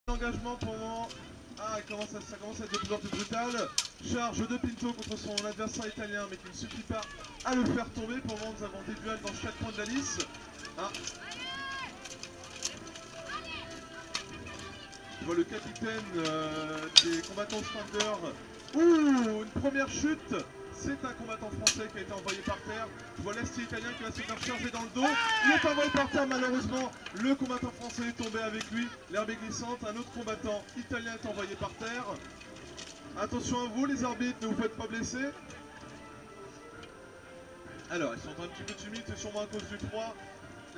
L'engagement pendant... Ah, ça commence à être de plus en plus brutal. Charge de Pinto contre son adversaire italien, mais qui ne suffit pas à le faire tomber. Pour le moment, nous avons des duels dans chaque coin de la lisse. Ah. Je vois le capitaine des combattants Thunder. Ouh, une première chute. C'est un combattant français qui a été envoyé par terre. Je vois l'Esti italien qui va se faire charger dans le dos. Il est envoyé par terre malheureusement. Le combattant français est tombé avec lui. L'herbe est glissante. Un autre combattant italien est envoyé par terre. Attention à vous les arbitres, ne vous faites pas blesser. Alors, ils sont un petit peu timides, sûrement à cause du froid.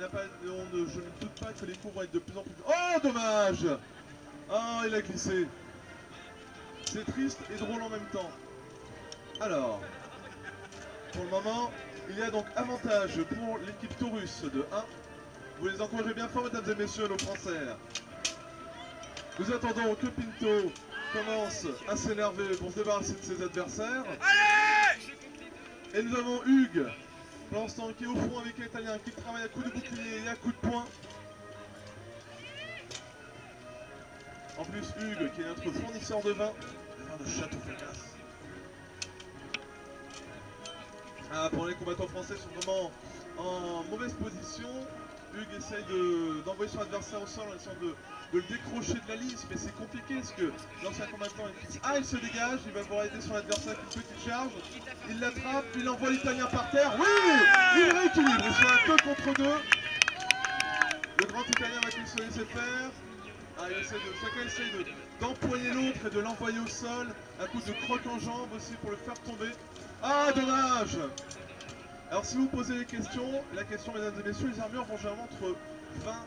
Je ne doute pas que les coups vont être de plus en plus... Oh, dommage! Oh, il a glissé. C'est triste et drôle en même temps. Alors, pour le moment, il y a donc avantage pour l'équipe Taurus de 1. Vous les encouragez bien fort, mesdames et messieurs, nos Français. Nous attendons que Pinto commence à s'énerver pour se débarrasser de ses adversaires. Allez! Et nous avons Hugues, pour l'instant, qui est au front avec l'Italien, qui travaille à coups de bouclier et à coups de poing. En plus, Hugues, qui est notre fournisseur de vin de Château Fracasse. Ah, pour les combattants français sont vraiment en mauvaise position. Hugues essaye d'envoyer son adversaire au sol en essayant de le décrocher de la lisse, mais c'est compliqué parce que l'ancien combattant il se dégage, il va pouvoir aider son adversaire avec une petite charge. Il l'attrape, il envoie l'Italien par terre. Oui, il rééquilibre, ils sont à 2 contre 2. Le grand Italien va-t-il se laisser faire? Ah, chacun essaye d'empoigner l'autre et de l'envoyer au sol. Un coup de croc en jambe aussi pour le faire tomber. Ah, dommage! Alors si vous posez les questions, la question mesdames et messieurs, les armures vont généralement entre 20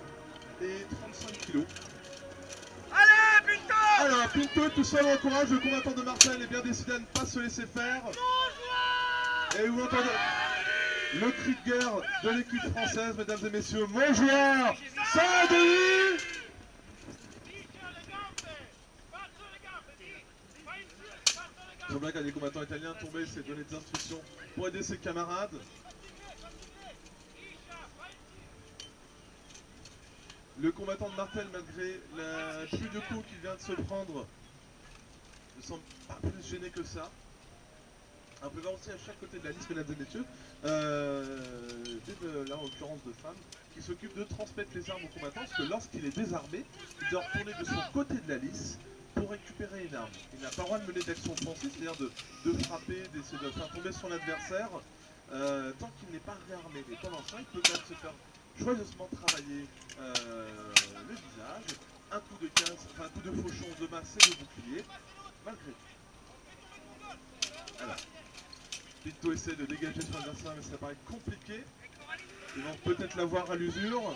et 35 kg. Allez, Pinto! Alors Pinto tout seul en courage, le combattant de Martel est bien décidé à ne pas se laisser faire. Et vous entendez le cri de guerre de l'équipe française, mesdames et messieurs. Mon joueur, Saint-Denis! Je vois qu'un des combattants italiens tombé, s'est donné des instructions pour aider ses camarades. Le combattant de Martel, malgré la pluie de coups qu'il vient de se prendre, ne semble pas plus gêné que ça. Un peu aussi à chaque côté de la liste, mesdames et messieurs, là en l'occurrence de femmes, qui s'occupent de transmettre les armes aux combattants, parce que lorsqu'il est désarmé, il doit retourner de son côté de la liste pour récupérer une arme. Il n'a pas le droit de mener d'action offensive, c'est-à-dire de frapper, d'essayer de faire tomber son adversaire, tant qu'il n'est pas réarmé. Mais pendant ça, il peut quand même se faire joyeusement travailler le visage, un coup de casse, enfin un coup de fauchon de masse et de bouclier, malgré tout. Alors, Pinto essaie de dégager son adversaire, mais ça paraît compliqué. Ils vont peut-être l'avoir à l'usure.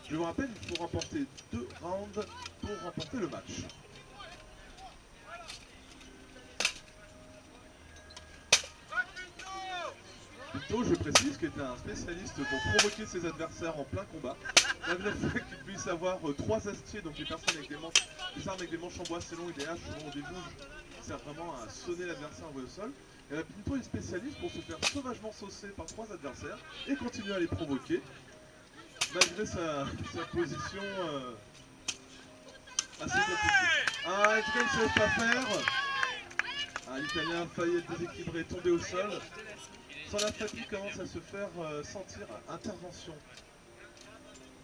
Je vous rappelle, il faut remporter 2 rounds pour remporter le match. Pinto, je précise, qui est un spécialiste pour provoquer ses adversaires en plein combat. Malgré le fait qu'il puisse avoir 3 astiers, donc les personnes avec des armes avec des manches en bois assez longues et des haches ou des bouges, qui servent vraiment à sonner l'adversaire envoyé au sol. Et là, Pinto est spécialiste pour se faire sauvagement saucer par 3 adversaires et continuer à les provoquer, malgré sa position assez compliquée. Ah, en tout cas, il ne sait pas faire. Ah, l'Italien a failli être déséquilibré, tombé au sol. Sans la fatigue commence à se faire sentir intervention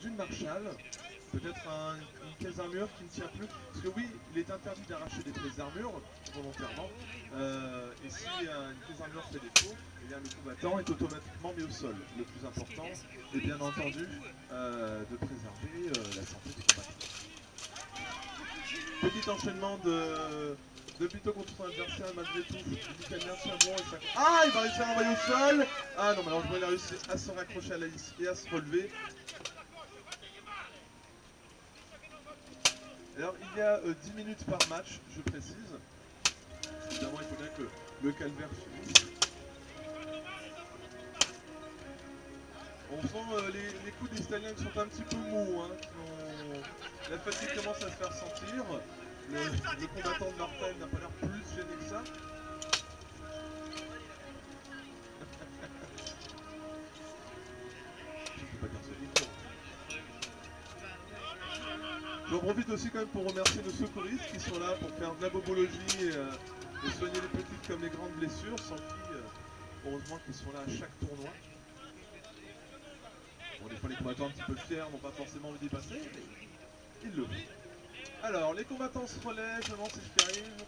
d'une marshall, peut-être une caisse d'armure qui ne tient plus, parce que oui, il est interdit d'arracher des pièces d'armure volontairement, et si une pièce d'armure fait défaut, eh bien, le combattant est automatiquement mis au sol. Le plus important est bien entendu de préserver la santé du combattant. Petit enchaînement de Pinto contre son adversaire, malgré tout, l'Italien tient bon et ça... Ah, il va réussir à l'envoyer au sol. Ah non, malheureusement il a réussi à se raccrocher à la lisse et à se relever. Alors il y a 10 minutes par match, je précise. Évidemment il faut bien que le calvaire finisse. On sent les coups des Italiens qui sont un petit peu mous, hein, la fatigue commence à se faire sentir. Le combattant de Martel n'a pas l'air plus gêné que ça. Je ne peux pas dire ce livre. J'en profite aussi quand même pour remercier nos secouristes qui sont là pour faire de la bobologie et soigner les petites comme les grandes blessures, sans qui, heureusement qu'ils sont là à chaque tournoi. Bon, des fois les combattants un petit peu fiers n'ont pas forcément envie d'y passer, mais ils le font. Alors, les combattants se relèvent, maintenant c'est ce qui arrive.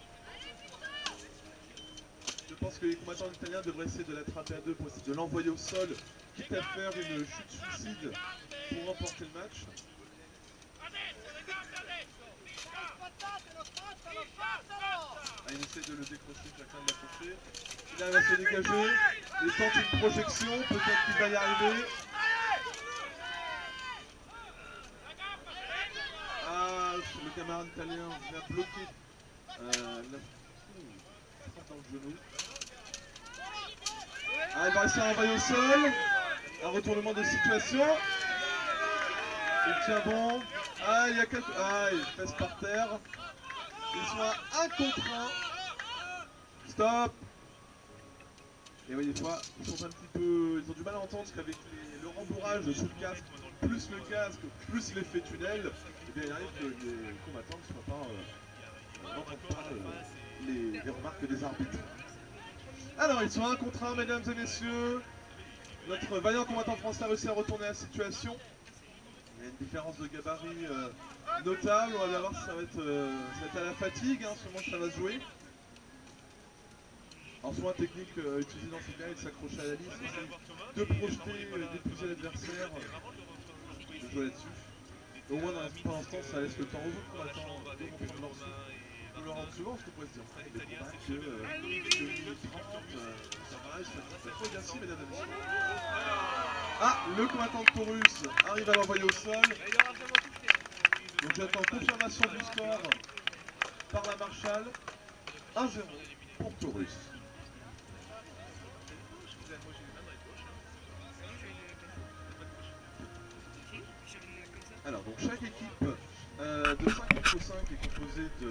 Je pense que les combattants italiens devraient essayer de l'attraper à deux pour essayer de l'envoyer au sol, quitte à faire une chute suicide pour remporter le match. Ah, il essaie de le décrocher, chacun de l'approcher. Il arrive à se dégager, il tente une projection, peut-être qu'il va y arriver. Ah, le camarade italien vient bloquer la frappe dans le genou. Ah, il va réussir à envoyer au sol. Un retournement de situation. Il tient bon. Ah, il y a quelques... Ah, il pèse par terre. Ils sont à 1 contre 1. Stop. Et oui, des fois, ils sont un petit peu... Ils ont du mal à entendre parce qu'avec le rembourrage sous le casque, plus l'effet tunnel, eh bien, il arrive que les combattants ne soient pas... n'entendent pas les remarques des arbitres. Alors, ils sont à 1 contre 1, mesdames et messieurs. Notre vaillant combattant français a réussi à retourner la situation. Il y a une différence de gabarit notable. On va bien voir si ça va être à la fatigue, hein, ce moment ça va se jouer. En soin technique utilisé dans ces cas, il s'accroche à la lisse, de projeter, d'épouser l'adversaire, de jouer là-dessus. Au moins, pour l'instant, ça laisse le temps aux autres combattants de monter de lancer. De leur rendre souvent, ce qu'on pourrait se dire. Des combats que 2 minutes 30, ça va, c'est trop bien si, mesdames et messieurs. Ah, le combattant de Taurus arrive à l'envoyer au sol. Donc j'attends confirmation du score par la Marshall. 1-0 pour Taurus. Alors donc chaque équipe de 5 contre 5 est composée de